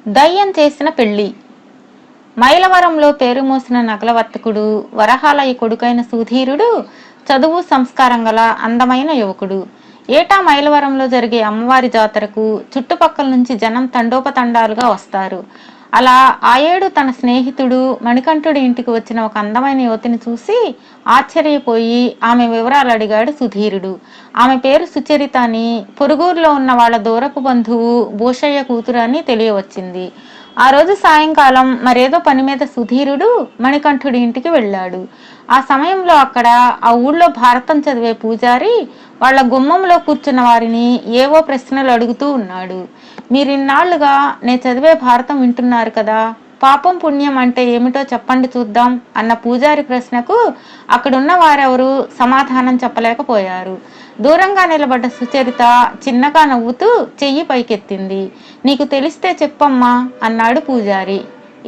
దయ్యం చేసిన పెళ్లి. మైలవరంలో పేరు మోసిన నగలవర్తకుడు, వరహాలయ్య కొడుకైన సుధీరుడు చదువు సంస్కారం గల అందమైన యువకుడు. ఏటా మైలవరంలో జరిగే అమ్మవారి జాతరకు చుట్టుపక్కల నుంచి జనం తండోపతండాలుగా వస్తారు. అలా ఆ ఏడు తన స్నేహితుడు మణికంఠుడి ఇంటికి వచ్చిన ఒక అందమైన యువతిని చూసి ఆశ్చర్యపోయి ఆమె వివరాలు అడిగాడు సుధీరుడు. ఆమె పేరు సుచరిత అని, పొరుగురులో ఉన్న వాళ్ళ దూరపు బంధువు భూషయ్య కూతురు అని తెలియవచ్చింది. ఆ రోజు సాయంకాలం మరేదో పని మీద సుధీరుడు మణికంఠుడి ఇంటికి వెళ్ళాడు. ఆ సమయంలో అక్కడ ఆ ఊళ్ళో భారతం చదివే పూజారి వాళ్ళ గుమ్మంలో కూర్చున్న వారిని ఏవో ప్రశ్నలు అడుగుతూ ఉన్నాడు. మీరిన్నాళ్లుగా నే చదివే భారతం వింటున్నారు కదా, పాపం పుణ్యం అంటే ఏమిటో చెప్పండి చూద్దాం అన్న పూజారి ప్రశ్నకు అక్కడున్న వారెవరూ సమాధానం చెప్పలేకపోయారు. దూరంగా నిలబడ్డ సుచరిత చిన్నగా నవ్వుతూ చెయ్యి పైకెత్తింది. నీకు తెలిస్తే చెప్పమ్మా అన్నాడు పూజారి.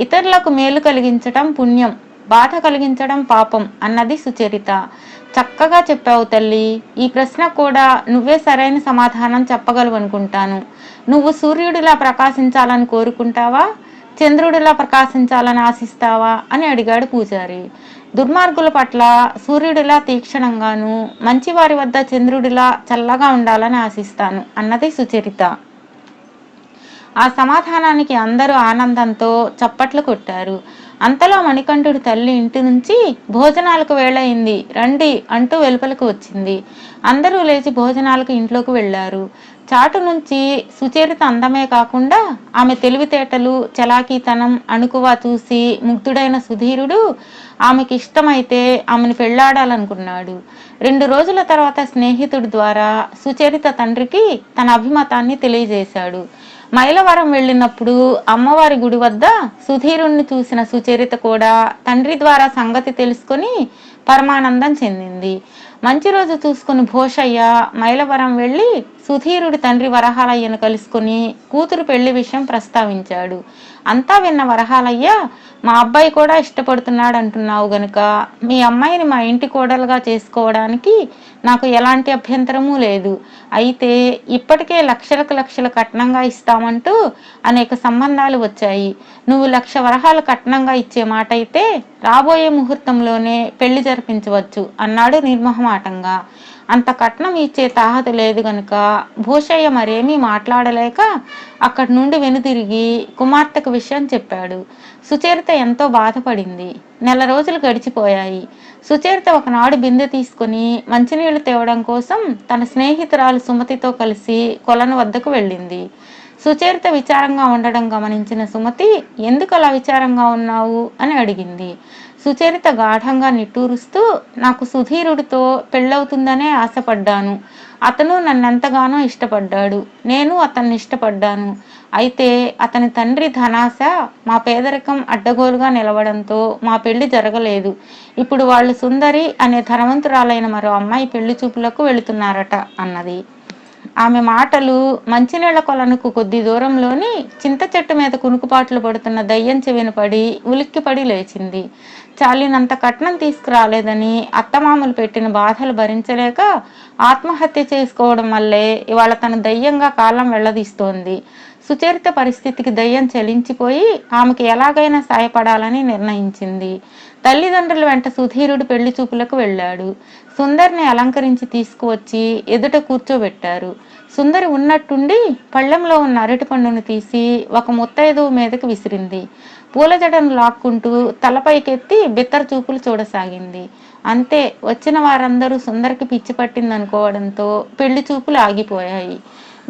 ఇతరులకు మేలు కలిగించటం పుణ్యం, బాధ కలిగించడం పాపం అన్నది సుచరిత. చక్కగా చెప్పావు తల్లి. ఈ ప్రశ్న కూడా నువ్వే సరైన సమాధానం చెప్పగలవు అనుకుంటాను. నువ్వు సూర్యుడిలా ప్రకాశించాలని కోరుకుంటావా, చంద్రుడిలా ప్రకాశించాలని ఆశిస్తావా అని అడిగాడు పూజారి. దుర్మార్గుల పట్ల సూర్యుడిలా తీక్షణంగాను, మంచివారి వద్ద చంద్రుడిలా చల్లగా ఉండాలని ఆశిస్తాను అన్నది సుచరిత. ఆ సమాధానానికి అందరూ ఆనందంతో చప్పట్లు కొట్టారు. అంతలో మణికంఠుడి తల్లి ఇంటి నుంచి భోజనాలకు వేళయింది, రండి అంటూ వెలుపలకు వచ్చింది. అందరూ లేచి భోజనాలకు ఇంట్లోకి వెళ్లారు. చాటు నుంచి సుచరిత అందమే కాకుండా ఆమె తెలివితేటలు, చలాకీతనం, అణుకువ చూసి ముగ్ధుడైన సుధీరుడు ఆమెకి ఇష్టమైతే ఆమెను పెళ్లాడాలనుకున్నాడు. 2 రోజుల తర్వాత స్నేహితుడి ద్వారా సుచరిత తండ్రికి తన అభిమతాన్ని తెలియజేశాడు. మైలవరం వెళ్ళినప్పుడు అమ్మవారి గుడి వద్ద సుధీరుణ్ణి చూసిన సుచరిత కూడా తండ్రి ద్వారా సంగతి తెలుసుకొని పరమానందం చెందింది. మంచి రోజు చూసుకుని భోషయ్య మైలవరం వెళ్ళి సుధీరుడి తండ్రి వరహాలయ్యను కలుసుకుని కూతురు పెళ్లి విషయం ప్రస్తావించాడు. అంతా విన్న వరహాలయ్య, మా అబ్బాయి కూడా ఇష్టపడుతున్నాడు అంటున్నావు గనుక మీ అమ్మాయిని మా ఇంటి కోడలుగా చేసుకోవడానికి నాకు ఎలాంటి అభ్యంతరమూ లేదు. అయితే ఇప్పటికే లక్షలకు లక్షల కట్నంగా ఇస్తామంటూ అనేక సంబంధాలు వచ్చాయి. నువ్వు 1,00,000 వరహాలు కట్నంగా ఇచ్చే మాట అయితే రాబోయే ముహూర్తంలోనే పెళ్లి జరిపించవచ్చు అన్నాడు నిర్మోహమాటంగా. అంత కట్నం ఇచ్చే తాహత లేదు గనుక భూషయ్య మరేమీ మాట్లాడలేక అక్కడి నుండి వెనుతిరిగి కుమార్తెకు విషయం చెప్పాడు. సుచరిత ఎంతో బాధపడింది. 1 నెల రోజులు గడిచిపోయాయి. సుచరిత ఒకనాడు బిందె తీసుకుని మంచినీళ్లు తేవడం కోసం తన స్నేహితురాలు సుమతితో కలిసి కొలను వద్దకు వెళ్ళింది. సుచరిత విచారంగా ఉండడం గమనించిన సుమతి, ఎందుకు అలా విచారంగా ఉన్నావు అని అడిగింది. సుచరిత గాఢంగా నిట్టూరుస్తూ, నాకు సుధీరుడితో పెళ్ళవుతుందనే ఆశపడ్డాను. అతను నన్నెంతగానో ఇష్టపడ్డాడు, నేను అతన్ని ఇష్టపడ్డాను. అయితే అతని తండ్రి ధనాశ, మా పేదరికం అడ్డగోలుగా నిలవడంతో మా పెళ్లి జరగలేదు. ఇప్పుడు వాళ్ళు సుందరి అనే ధనవంతురాలైన మరో అమ్మాయి పెళ్లి చూపులకు వెళుతున్నారట అన్నది. ఆమె మాటలు మంచినీళ్ల కొలనుకు కొద్ది దూరంలోని చింత చెట్టు మీద కునుకుపాట్లు పడుతున్న దయ్యం చెవిన పడి ఉలిక్కిపడి లేచింది. చాలినంత కట్నం తీసుకురాలేదని అత్తమామలు పెట్టిన బాధలు భరించలేక ఆత్మహత్య చేసుకోవడం వల్లే ఇవాళ తన దయ్యంగా కాలం వెళ్లదీస్తోంది. సుచరిత పరిస్థితికి దయ్యం చలించిపోయి ఆమెకి ఎలాగైనా సాయపడాలని నిర్ణయించింది. తల్లిదండ్రుల వెంట సుధీరుడు పెళ్లి చూపులకు వెళ్ళాడు. సుందరిని అలంకరించి తీసుకువచ్చి ఎదుట కూర్చోబెట్టారు. సుందరి ఉన్నట్టుండి పళ్ళెంలో ఉన్న అరటి పండును తీసి ఒక ముత్తైదువు మీదకి విసిరింది. పూల జడను లాక్కుంటూ తలపైకెత్తి బిత్తర చూపులు చూడసాగింది. అంతే, వచ్చిన వారందరూ సుందరికి పిచ్చి పట్టిందనుకోవడంతో పెళ్లి చూపులు ఆగిపోయాయి.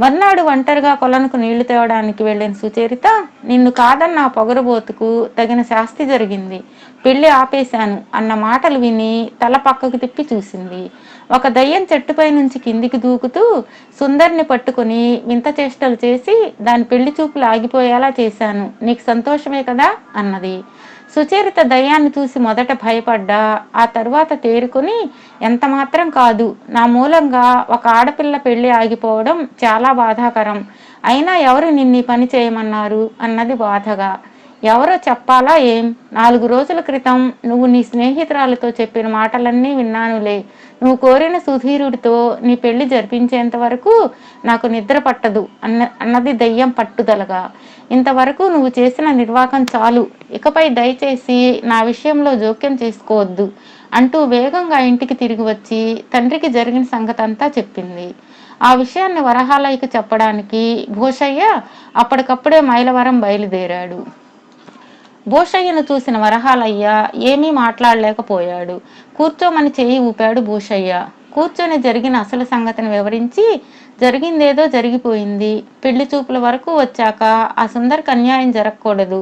మర్నాడు ఒంటరిగా కొలనుకు నీళ్లు తేవడానికి వెళ్ళిన సుచరిత, నిన్ను కాదన్న ఆ పొగరుబోతుకు తగిన శాస్తి జరిగింది, పెళ్లి ఆపేశాను అన్న మాటలు విని తల పక్కకు తిప్పి చూసింది. ఒక దయ్యం చెట్టుపై నుంచి కిందికి దూకుతూ సుందరిని పట్టుకుని వింత చేష్టలు చేసి దాని పెళ్లి చూపులు ఆగిపోయేలా చేశాను, నీకు సంతోషమే కదా అన్నది. సుచరిత దయ్యాన్ని చూసి మొదట భయపడ్డా ఆ తరువాత తేరుకుని, ఎంత మాత్రం కాదు, నా మూలంగా ఒక ఆడపిల్ల పెళ్లి ఆగిపోవడం చాలా బాధాకరం. అయినా ఎవరు నిన్ను పని చేయమన్నారు అన్నది బాధగా. ఎవరో చెప్పాలా ఏం? 4 రోజుల క్రితం నువ్వు నీ స్నేహితురాలతో చెప్పిన మాటలన్నీ విన్నానులే. నువ్వు కోరిన సుధీరుడితో నీ పెళ్లి జరిపించేంత వరకు నాకు నిద్ర పట్టదు అన్నది దయ్యం పట్టుదలగా. ఇంతవరకు నువ్వు చేసిన నిర్వాకం చాలు, ఇకపై దయచేసి నా విషయంలో జోక్యం చేసుకోవద్దు అంటూ వేగంగా ఇంటికి తిరిగి వచ్చి తండ్రికి జరిగిన సంగతంతా చెప్పింది. ఆ విషయాన్ని వరహాలయ్యకు చెప్పడానికి భూషయ్య అప్పటికప్పుడే మైలవరం బయలుదేరాడు. భూషయ్యను చూసిన వరహాలయ్య ఏమీ మాట్లాడలేకపోయాడు. కూర్చోమని చెయ్యి ఊపాడు భూషయ్య. కూర్చొని జరిగిన అసలు సంగతిని వివరించి, జరిగిందేదో జరిగిపోయింది, పెళ్లి చూపుల వరకు వచ్చాక ఆ సుందరికి అన్యాయం జరగకూడదు,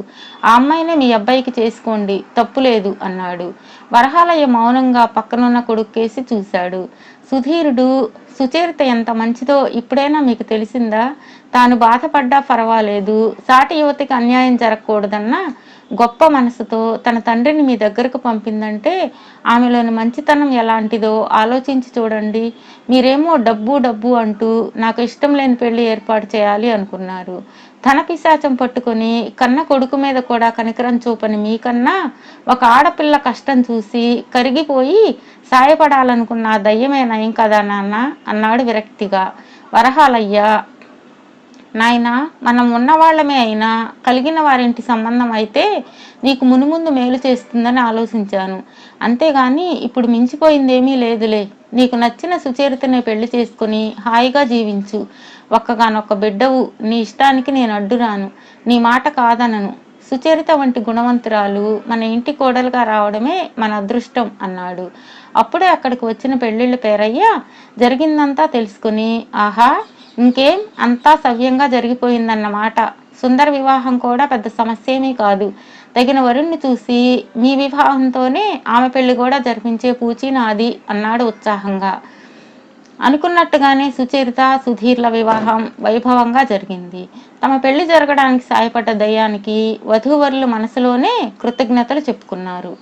ఆ అమ్మాయినే మీ అబ్బాయికి చేసుకోండి, తప్పులేదు అన్నాడు. వరహాలయ్య మౌనంగా పక్కనున్న కొడుక్కేసి చూశాడు. సుధీరుడు సుచరిత ఎంత మంచిదో ఇప్పుడైనా మీకు తెలిసిందా? తాను బాధపడ్డా పర్వాలేదు, సాటి యువతికి అన్యాయం జరగకూడదన్న గొప్ప మనసుతో తన తండ్రిని మీ దగ్గరకు పంపిందంటే ఆమెలోని మంచితనం ఎలాంటిదో ఆలోచించి చూడండి. మీరేమో డబ్బు డబ్బు అంటూ నాకు ఇష్టం లేని పెళ్లి ఏర్పాటు చేయాలి అనుకున్నారు. ధన పిశాచం పట్టుకొని కన్న కొడుకు మీద కూడా కనికరం చూపని మీకన్నా ఒక ఆడపిల్ల కష్టం చూసి కరిగిపోయి సాయపడాలనుకున్న దయ్యమే నయం కదా నాన్న అన్నాడు విరక్తిగా. వరహాలయ్య, నాయనా, మనం ఉన్నవాళ్లమే అయినా కలిగిన వారింటి సంబంధం అయితే నీకు మునుముందు మేలు చేస్తుందని ఆలోచించాను. అంతేగాని ఇప్పుడు మించిపోయిందేమీ లేదులే. నీకు నచ్చిన సుచరితనే పెళ్లి చేసుకుని హాయిగా జీవించు. ఒక్కగానొక్క బిడ్డవు, నీ ఇష్టానికి నేను అడ్డురాను, నీ మాట కాదనను. సుచరిత వంటి గుణవంతురాలు మన ఇంటి కోడలుగా రావడమే మన అదృష్టం అన్నాడు. అప్పుడే అక్కడికి వచ్చిన పెళ్లిళ్ళ పేరయ్య జరిగిందంతా తెలుసుకుని, ఆహా, ఇంకేం, అంతా సవ్యంగా జరిగిపోయిందన్నమాట. సుందర వివాహం కూడా పెద్ద సమస్య ఏమీ కాదు. తగిన వరుణ్ణి చూసి మీ వివాహంతోనే ఆమె పెళ్లి కూడా జరిపించే పూచి నాది అన్నాడు ఉత్సాహంగా. అనుకున్నట్టుగానే సుచరిత సుధీర్ల వివాహం వైభవంగా జరిగింది. తమ పెళ్లి జరగడానికి సాయపడ్డ దయ్యానికి వధూవరులు మనసులోనే కృతజ్ఞతలు చెప్పుకున్నారు.